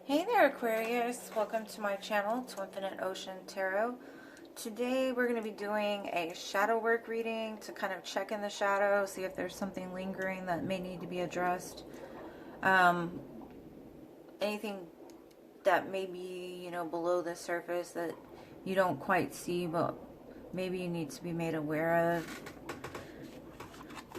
Hey there, Aquarius. Welcome to my channel, T.W.INfiniteocean Tarot. Today we're going to be doing a shadow work reading to kind of check in the shadow, see if there's something lingering that may need to be addressed. Anything that may be, below the surface that you don't quite see, but maybe you need to be made aware of.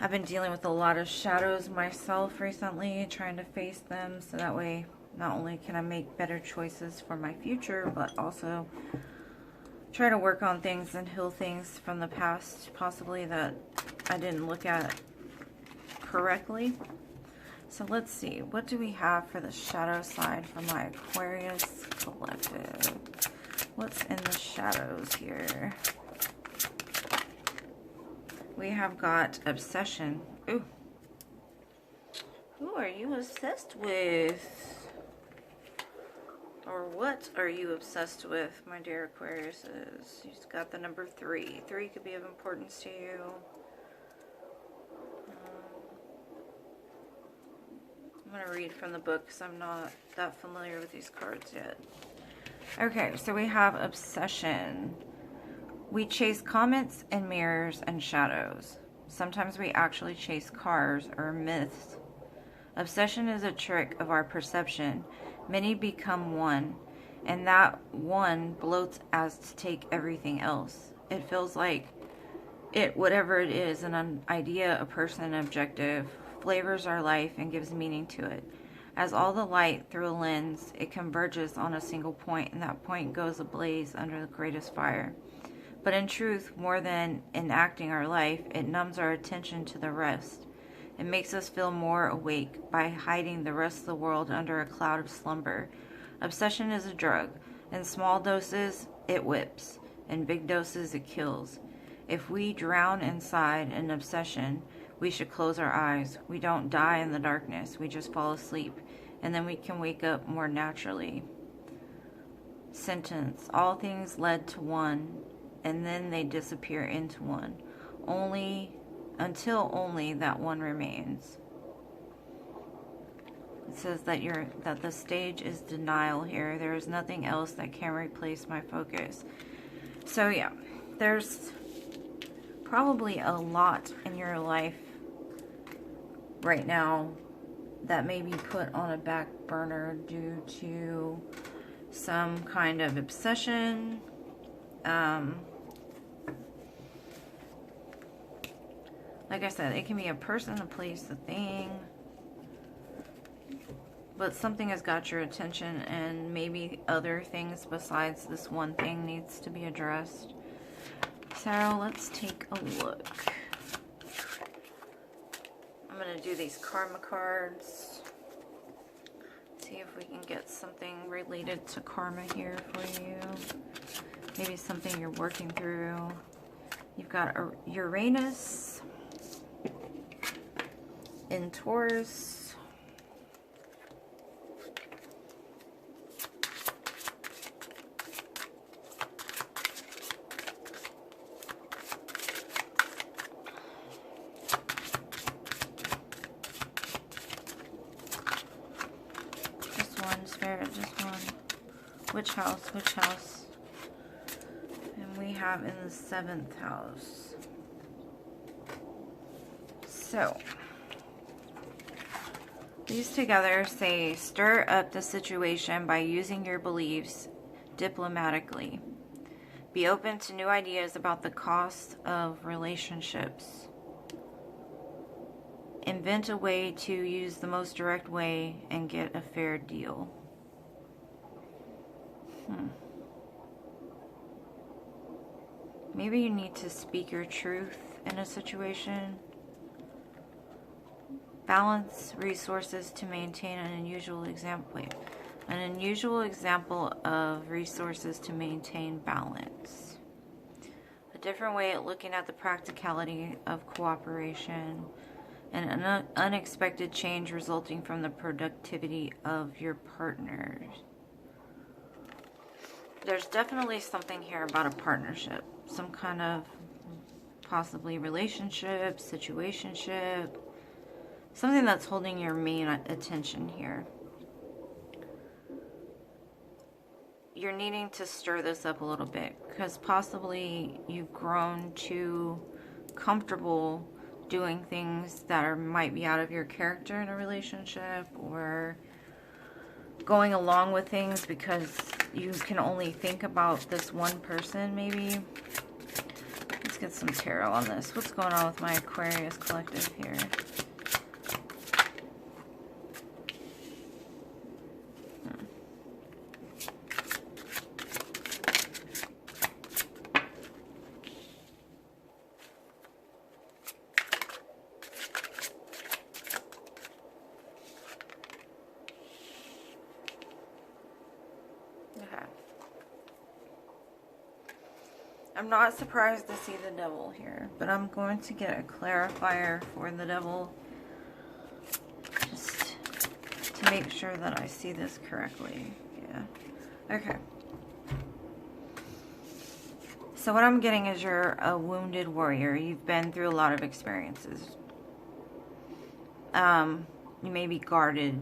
I've been dealing with a lot of shadows myself recently, trying to face them so that way not only can I make better choices for my future, but also try to work on things and heal things from the past, possibly that I didn't look at correctly. So let's see, what do we have for the shadow side for my Aquarius collective? What's in the shadows here? We have got obsession. Ooh. Who are you obsessed with? Or what are you obsessed with, my dear Aquariuses? You've got the number 3. 3 could be of importance to you. I'm going to read from the book because I'm not that familiar with these cards yet. Okay, so we have obsession. We chase comets and mirrors and shadows. Sometimes we actually chase cars or myths. Obsession is a trick of our perception. Many become one, and that one bloats as to take everything else. It feels like it, whatever it is, an idea, a person, an objective, flavors our life and gives meaning to it. As all the light through a lens, it converges on a single point, and that point goes ablaze under the greatest fire. But in truth, more than enacting our life, it numbs our attention to the rest. It makes us feel more awake by hiding the rest of the world under a cloud of slumber. Obsession is a drug. In small doses, it whips. In big doses, it kills. If we drown inside an obsession, we should close our eyes. We don't die in the darkness. We just fall asleep. And then we can wake up more naturally. Sentence. All things led to one, and then they disappear into one. Until only that one remains. It says that the stage is denial here. There is nothing else that can replace my focus. So yeah, there's probably a lot in your life right now that may be put on a back burner due to some kind of obsession. Like I said, it can be a person, a place, a thing. But something has got your attention, and maybe other things besides this one thing needs to be addressed. So let's take a look. I'm going to do these karma cards. See if we can get something related to karma here for you. Maybe something you're working through. You've got Uranus in Taurus. Just one, Spirit, just one. Which house? Which house? And we have in the 7th house. So these together say, stir up the situation by using your beliefs diplomatically. Be open to new ideas about the cost of relationships. Invent a way to use the most direct way and get a fair deal. Maybe you need to speak your truth in a situation. Balance resources to maintain an unusual example. Wait, an unusual example of resources to maintain balance. A different way at looking at the practicality of cooperation and an unexpected change resulting from the productivity of your partners. There's definitely something here about a partnership. Some kind of possibly relationship, situationship. Something that's holding your main attention here. you're needing to stir this up a little bit, because possibly you've grown too comfortable doing things that might be out of your character in a relationship, or going along with things because you can only think about this one person, maybe. Let's get some tarot on this. What's going on with my Aquarius collective here? Okay. I'm not surprised to see the devil here, but I'm going to get a clarifier for the devil just to make sure that I see this correctly. Yeah. Okay. So what I'm getting is you're a wounded warrior. You've been through a lot of experiences. You may be guarded.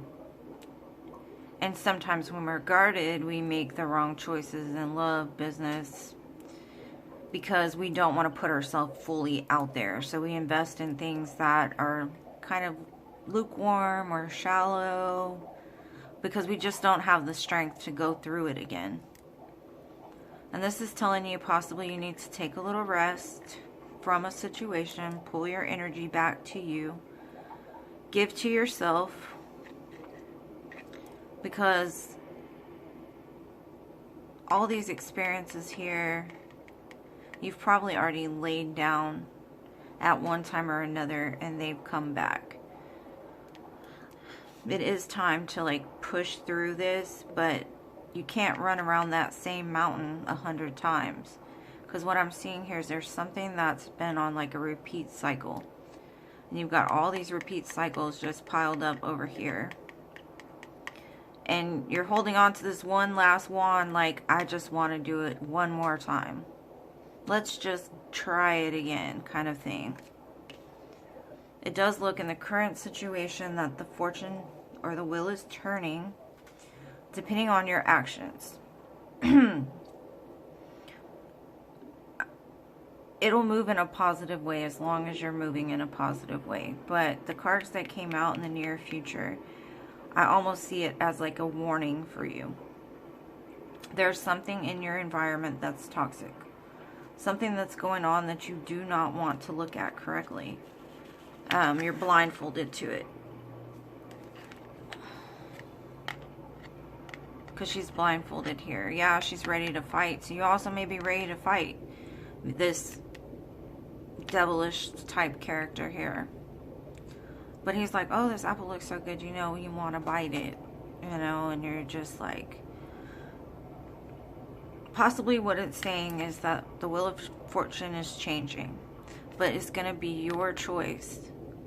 And sometimes when we're guarded, we make the wrong choices in love, business, because we don't want to put ourselves fully out there. So we invest in things that are kind of lukewarm or shallow, because we just don't have the strength to go through it again. And this is telling you possibly you need to take a little rest from a situation, pull your energy back to you, give to yourself, because all these experiences here, you've probably already laid down at one time or another, and they've come back. It is time to like push through this, but you can't run around that same mountain 100 times. Because what I'm seeing here is there's something that's been on like a repeat cycle. And you've got all these repeat cycles just piled up over here. And you're holding on to this one last wand, like, I just want to do it one more time. Let's just try it again, kind of thing. It does look in the current situation that the fortune or the wheel is turning, depending on your actions. It'll move in a positive way as long as you're moving in a positive way. But the cards that came out in the near future, I almost see it as like a warning for you. There's something in your environment that's toxic. Something that's going on that you do not want to look at correctly. You're blindfolded to it. Because she's blindfolded here. Yeah, she's ready to fight. So you also may be ready to fight this devilish type character here. But he's like, oh, this apple looks so good, you know, you want to bite it, you know, and you're just like, possibly what it's saying is that the wheel of fortune is changing, but it's going to be your choice.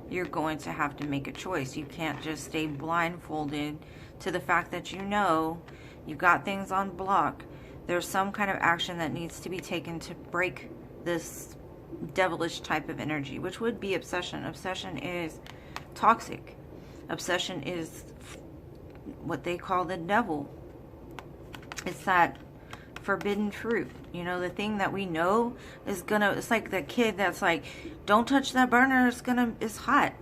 You're going to have to make a choice. You can't just stay blindfolded to the fact that you know you've got things on block. There's some kind of action that needs to be taken to break this devilish type of energy, which would be obsession. Obsession is toxic. Obsession is what they call the devil. It's that forbidden fruit. You know, the thing that we know is gonna, it's like the kid that's like, don't touch that burner, it's hot.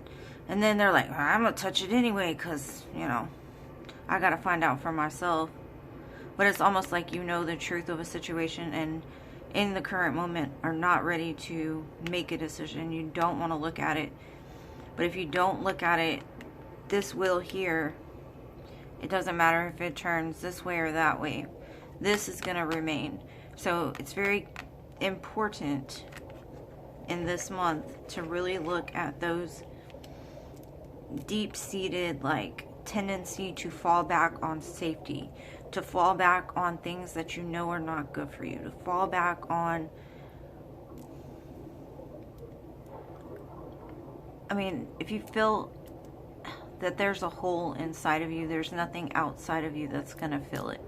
And then they're like, I'm gonna touch it anyway, because, you know, I gotta find out for myself. But it's almost like you know the truth of a situation, and in the current moment are not ready to make a decision. You don't want to look at it. But if you don't look at it, this wheel here, it doesn't matter if it turns this way or that way. This is going to remain. So it's very important in this month to really look at those deep-seated, like, tendency to fall back on safety, to fall back on things that you know are not good for you, to fall back on, I mean, if you feel that there's a hole inside of you, there's nothing outside of you that's going to fill it.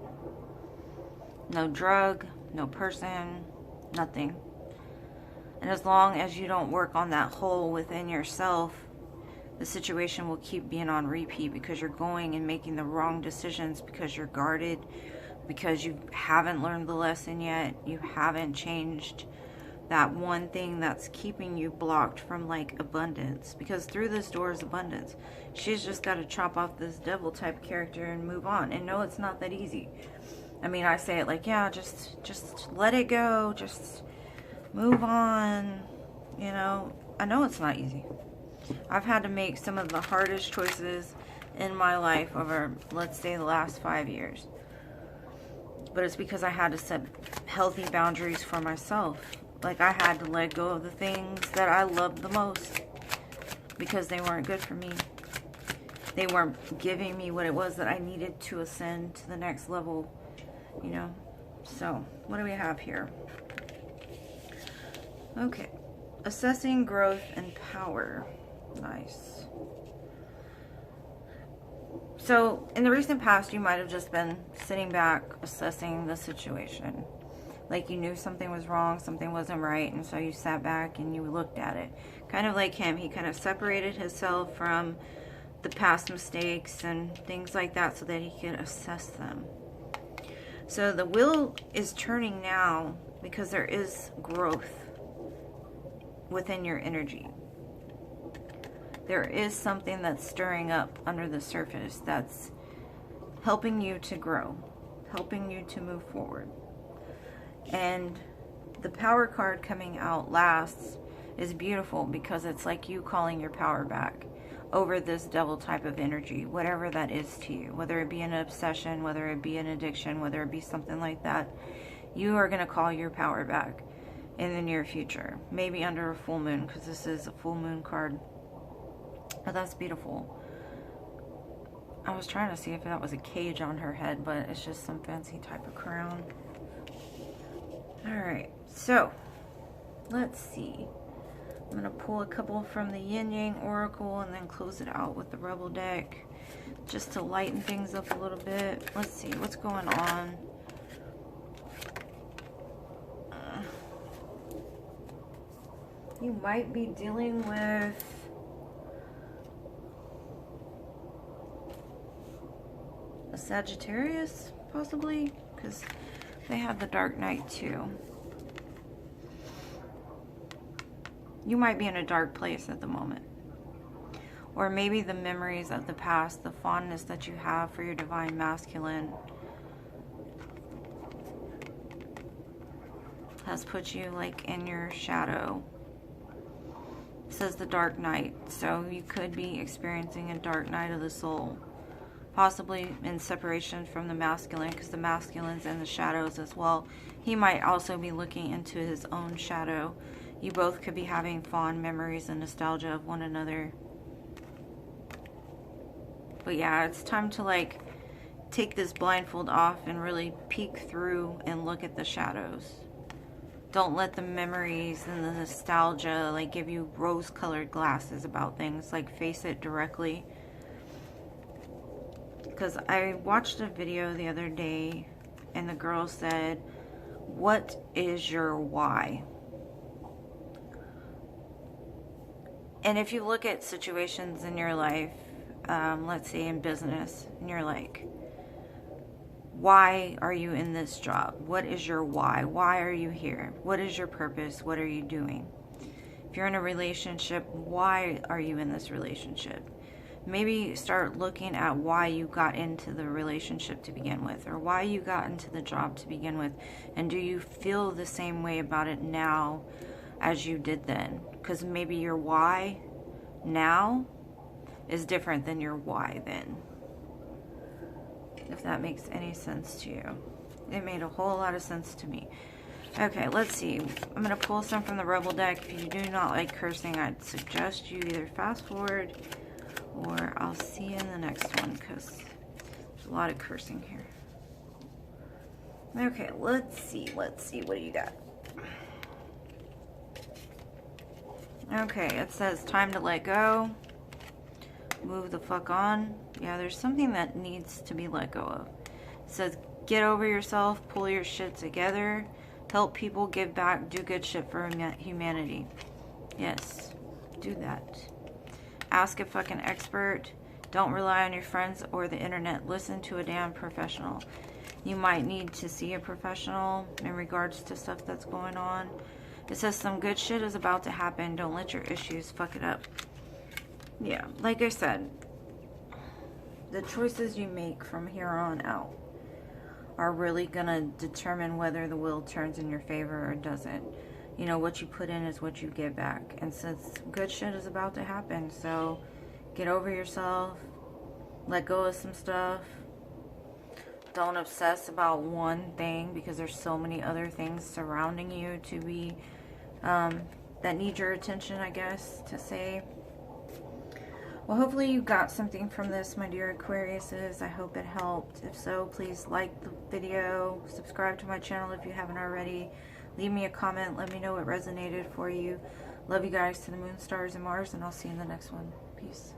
No drug, no person, nothing. And as long as you don't work on that hole within yourself, the situation will keep being on repeat, because you're going and making the wrong decisions because you're guarded, because you haven't learned the lesson yet. You haven't changed that one thing that's keeping you blocked from like abundance, because through this door is abundance. She's just got to chop off this devil type character and move on. And no, it's not that easy. I mean, I say it like, yeah, just let it go, just move on, you know. I know it's not easy. I've had to make some of the hardest choices in my life over, let's say, the last 5 years. But it's because I had to set healthy boundaries for myself. Like, I had to let go of the things that I loved the most because they weren't good for me. They weren't giving me what it was that I needed to ascend to the next level, you know. So, what do we have here? Okay. Assessing growth and power. Nice. So, in the recent past, you might have just been sitting back, assessing the situation. Like you knew something was wrong, something wasn't right, and so you sat back and you looked at it. Kind of like him, he kind of separated himself from the past mistakes and things like that so that he could assess them. So the wheel is turning now because there is growth within your energy. There is something that's stirring up under the surface that's helping you to grow, helping you to move forward. And the power card coming out last is beautiful because it's like you calling your power back over this devil type of energy, whatever that is to you, whether it be an obsession, whether it be an addiction, whether it be something like that. You are going to call your power back in the near future, maybe under a full moon, because this is a full moon card. But that's beautiful. I was trying to see if that was a cage on her head, but it's just some fancy type of crown. Alright, so let's see. I'm going to pull a couple from the Yin Yang Oracle and then close it out with the Rebel deck just to lighten things up a little bit. Let's see what's going on. You might be dealing with a Sagittarius, possibly, because they have the Dark Knight too. You might be in a dark place at the moment. Or maybe the memories of the past, the fondness that you have for your divine masculine has put you like in your shadow. It says the Dark Knight, so you could be experiencing a dark night of the soul. Possibly in separation from the masculine, because the masculine's in the shadows as well. He might also be looking into his own shadow. You both could be having fond memories and nostalgia of one another. But yeah, it's time to like take this blindfold off and really peek through and look at the shadows. Don't let the memories and the nostalgia like give you rose-colored glasses about things. Like, face it directly. Because I watched a video the other day and the girl said, what is your why? And if you look at situations in your life, let's say in business, and you're like, why are you in this job? What is your why? Why are you here? What is your purpose? What are you doing? If you're in a relationship, why are you in this relationship? Maybe start looking at why you got into the relationship to begin with, or why you got into the job to begin with. And do you feel the same way about it now as you did then? Because maybe your why now is different than your why then. If that makes any sense to you. It made a whole lot of sense to me. Okay, let's see. I'm going to pull some from the Rebel deck. If you do not like cursing, I'd suggest you either fast forward or I'll see you in the next one, because there's a lot of cursing here. Okay, let's see. What do you got? Okay, it says time to let go. Move the fuck on. Yeah, there's something that needs to be let go of. It says get over yourself, pull your shit together, help people, give back, do good shit for humanity. Yes, do that. Ask a fucking expert. Don't rely on your friends or the internet. Listen to a damn professional. You might need to see a professional in regards to stuff that's going on. It says some good shit is about to happen. Don't let your issues fuck it up. Yeah, like I said, the choices you make from here on out are really gonna determine whether the wheel turns in your favor or doesn't. You know, what you put in is what you get back. And since good shit is about to happen, so get over yourself, let go of some stuff. Don't obsess about one thing, because there's so many other things surrounding you to be that need your attention, I guess, to say. Well, hopefully you got something from this, my dear Aquariuses. I hope it helped. If so, please like the video, subscribe to my channel if you haven't already. Leave me a comment, let me know what resonated for you. Love you guys to the moon, stars, and Mars, and I'll see you in the next one. Peace.